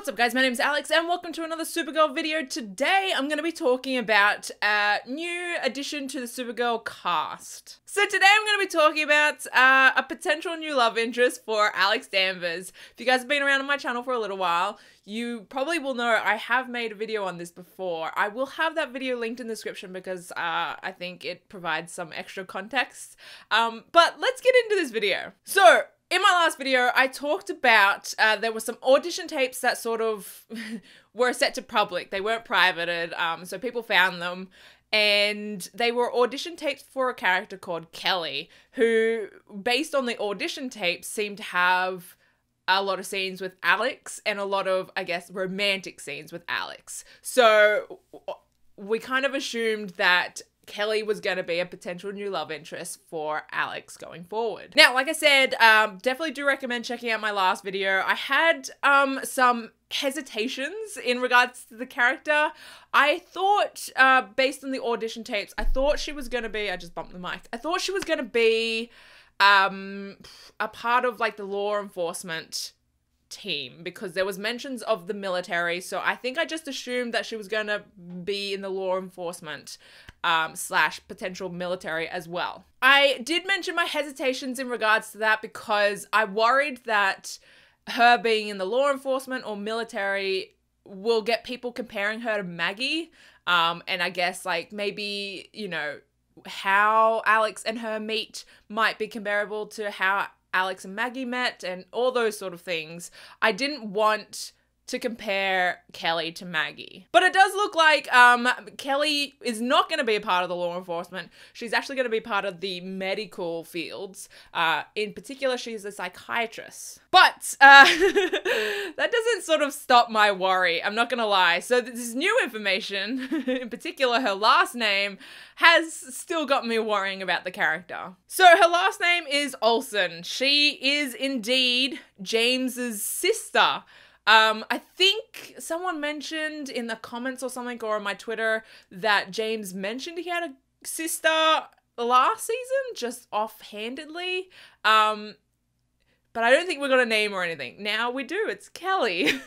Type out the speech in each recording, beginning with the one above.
What's up guys, my name's Alex and welcome to another Supergirl video. Today I'm going to be talking about a new addition to the Supergirl cast. So today I'm going to be talking about a potential new love interest for Alex Danvers. If you guys have been around on my channel for a little while, you probably will know I have made a video on this before. I will have that video linked in the description because I think it provides some extra context. But let's get into this video. So, in my last video, I talked about there were some audition tapes that sort of were set to public. They weren't privated, so people found them. And they were audition tapes for a character called Kelly, who, based on the audition tapes, seemed to have a lot of scenes with Alex and a lot of, I guess, romantic scenes with Alex. So we kind of assumed that Kelly was going to be a potential new love interest for Alex going forward. Now, like I said, definitely do recommend checking out my last video. I had some hesitations in regards to the character. I thought, based on the audition tapes, I thought she was going to be, I just bumped the mic. I thought she was going to be a part of like the law enforcement team because there was mentions of the military. So I think I just assumed that she was going to be in the law enforcement slash potential military as well. I did mention my hesitations in regards to that because I worried that her being in the law enforcement or military will get people comparing her to Maggie. And I guess like maybe, you know, how Alex and her meet might be comparable to how Alex and Maggie met and all those sort of things. I didn't want to compare Kelly to Maggie. But it does look like Kelly is not going to be a part of the law enforcement. She's actually going to be part of the medical fields. In particular, she's a psychiatrist. But that doesn't sort of stop my worry. I'm not going to lie. So this new information, in particular her last name, has still got me worrying about the character. So her last name is Olsen. She is indeed James's sister. I think someone mentioned in the comments or something or on my Twitter that James mentioned he had a sister last season, just offhandedly. But I don't think we're gonna name her or anything. Now we do, it's Kelly.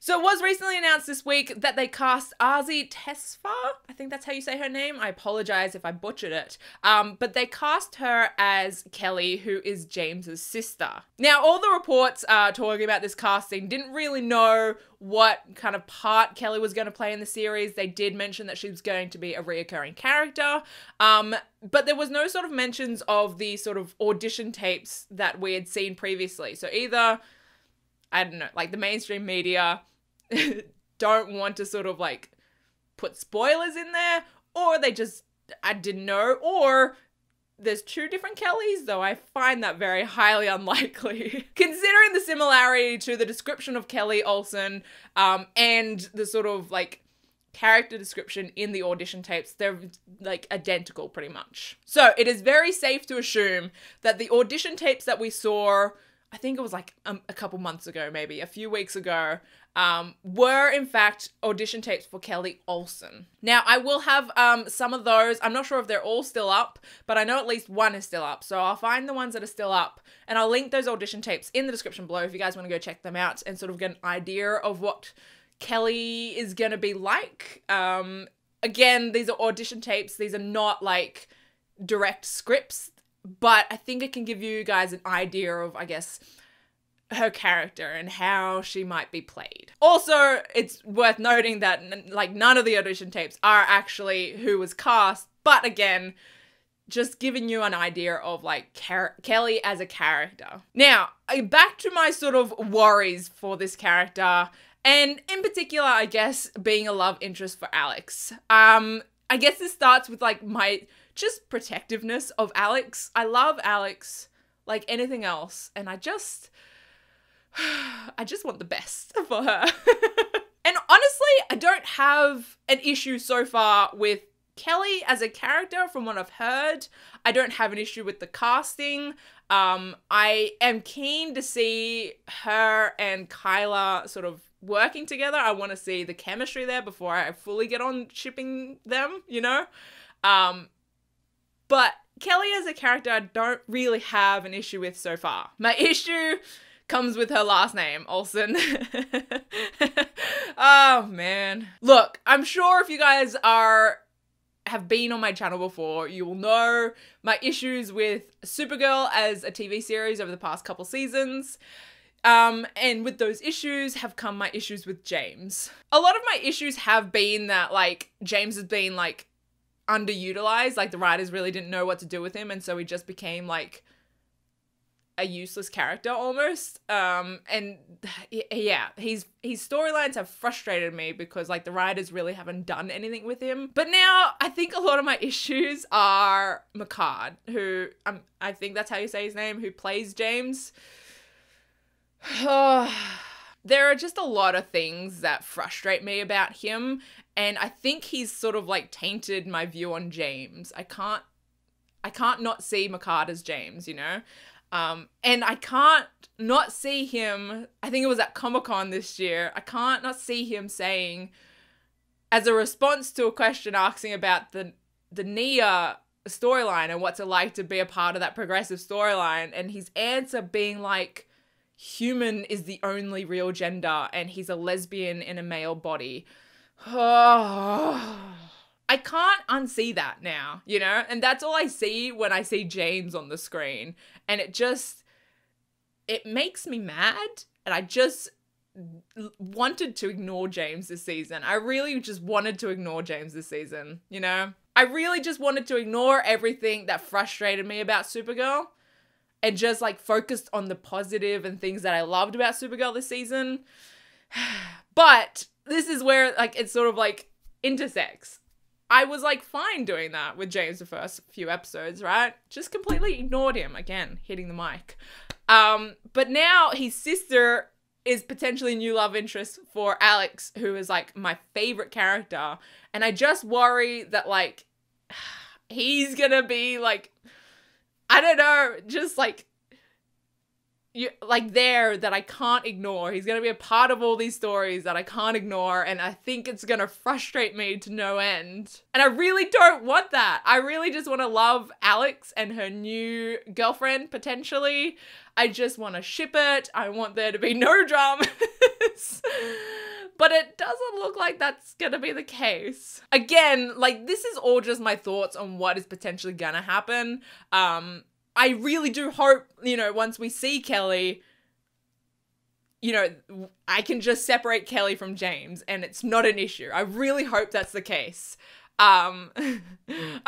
So it was recently announced this week that they cast Arzi Tesfa. I think that's how you say her name. I apologize if I butchered it. But they cast her as Kelly, who is James's sister. Now, all the reports talking about this casting didn't really know what kind of part Kelly was going to play in the series. They did mention that she was going to be a reoccurring character. But there was no sort of mentions of the sort of audition tapes that we had seen previously. So either, I don't know, like the mainstream media don't want to sort of like put spoilers in there, or they just, I didn't know, or there's two different Kellys, though I find that very highly unlikely. Considering the similarity to the description of Kelly Olsen and the sort of like character description in the audition tapes, they're like identical pretty much. So it is very safe to assume that the audition tapes that we saw, I think it was like a couple months ago, maybe a few weeks ago, were in fact audition tapes for Kelly Olsen. Now, I will have some of those. I'm not sure if they're all still up, but I know at least one is still up. So I'll find the ones that are still up and I'll link those audition tapes in the description below if you guys want to go check them out and sort of get an idea of what Kelly is going to be like. Again, these are audition tapes. These are not like direct scripts. But I think it can give you guys an idea of, I guess, her character and how she might be played. Also, it's worth noting that like none of the audition tapes are actually who was cast. But again, just giving you an idea of like Kelly as a character. Now, back to my sort of worries for this character. And in particular, I guess, being a love interest for Alex. I guess this starts with like my just protectiveness of Alex. I love Alex like anything else, and I just want the best for her. And honestly, I don't have an issue so far with Kelly as a character from what I've heard. I don't have an issue with the casting. I am keen to see her and Kyla sort of working together. I want to see the chemistry there before I fully get on shipping them, you know? But Kelly as a character, I don't really have an issue with so far. My issue comes with her last name, Olsen. Oh man. Look, I'm sure if you guys have been on my channel before, you will know my issues with Supergirl as a TV series over the past couple seasons. And with those issues have come my issues with James. A lot of my issues have been that, like, James has been, like, underutilized. Like, the writers really didn't know what to do with him, and so he just became, like, a useless character almost. And yeah, his storylines have frustrated me because, like, the writers really haven't done anything with him. But now I think a lot of my issues are McCard, who I think that's how you say his name, who plays James. There are just a lot of things that frustrate me about him, and I think he's sort of, like, tainted my view on James. I can't not see McCard as James, you know? And I can't not see him, I think it was at Comic-Con this year, I can't not see him saying, as a response to a question asking about the Nia storyline and what's it like to be a part of that progressive storyline, and his answer being like, human is the only real gender and he's a lesbian in a male body. I can't unsee that now, you know? And that's all I see when I see James on the screen. And it makes me mad. And I just wanted to ignore James this season. I really just wanted to ignore James this season, you know? I really just wanted to ignore everything that frustrated me about Supergirl and just, like, focused on the positive and things that I loved about Supergirl this season. But this is where, like, it sort of, like, intersects. I was, like, fine doing that with James the first few episodes, right? Just completely ignored him. Again, hitting the mic. But now his sister is potentially a new love interest for Alex, who is, like, my favorite character. And I just worry that, like, he's gonna be, like, I don't know, just, like, there that I can't ignore. He's gonna be a part of all these stories that I can't ignore, and I think it's gonna frustrate me to no end. And I really don't want that. I really just want to love Alex and her new girlfriend, potentially. I just want to ship it. I want there to be no dramas. But it doesn't look like that's gonna be the case. Again, like, this is all just my thoughts on what is potentially gonna happen. I really do hope, you know, once we see Kelly, you know, I can just separate Kelly from James and it's not an issue. I really hope that's the case. I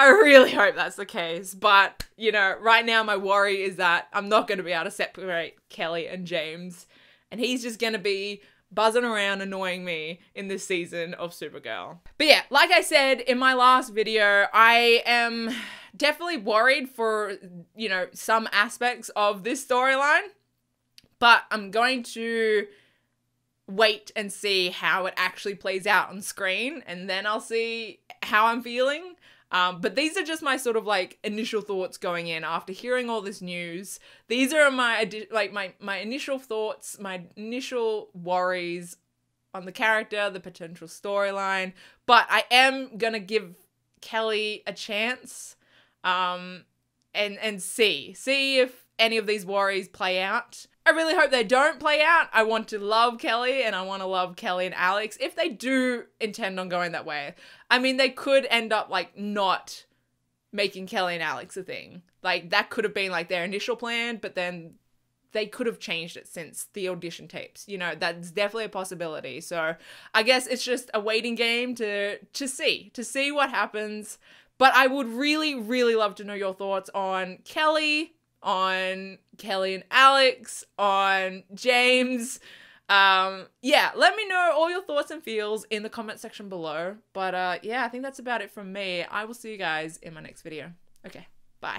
really hope that's the case. But, you know, right now my worry is that I'm not going to be able to separate Kelly and James. And he's just going to be buzzing around annoying me in this season of Supergirl. But yeah, like I said in my last video, I am definitely worried for, you know, some aspects of this storyline, but I'm going to wait and see how it actually plays out on screen, and then I'll see how I'm feeling. But these are just my sort of, like, initial thoughts going in after hearing all this news. These are my initial thoughts, my initial worries on the character, the potential storyline. But I am gonna give Kelly a chance, and see if any of these worries play out. I really hope they don't play out. I want to love Kelly, and I want to love Kelly and Alex if they do intend on going that way. I mean, they could end up, like, not making Kelly and Alex a thing. Like, that could have been, like, their initial plan, but then they could have changed it since the audition tapes. You know, that's definitely a possibility. So I guess it's just a waiting game to see what happens. But I would really, really love to know your thoughts on Kelly and Alex, on James. Yeah, let me know all your thoughts and feels in the comment section below. But yeah, I think that's about it from me. I will see you guys in my next video. Okay, bye.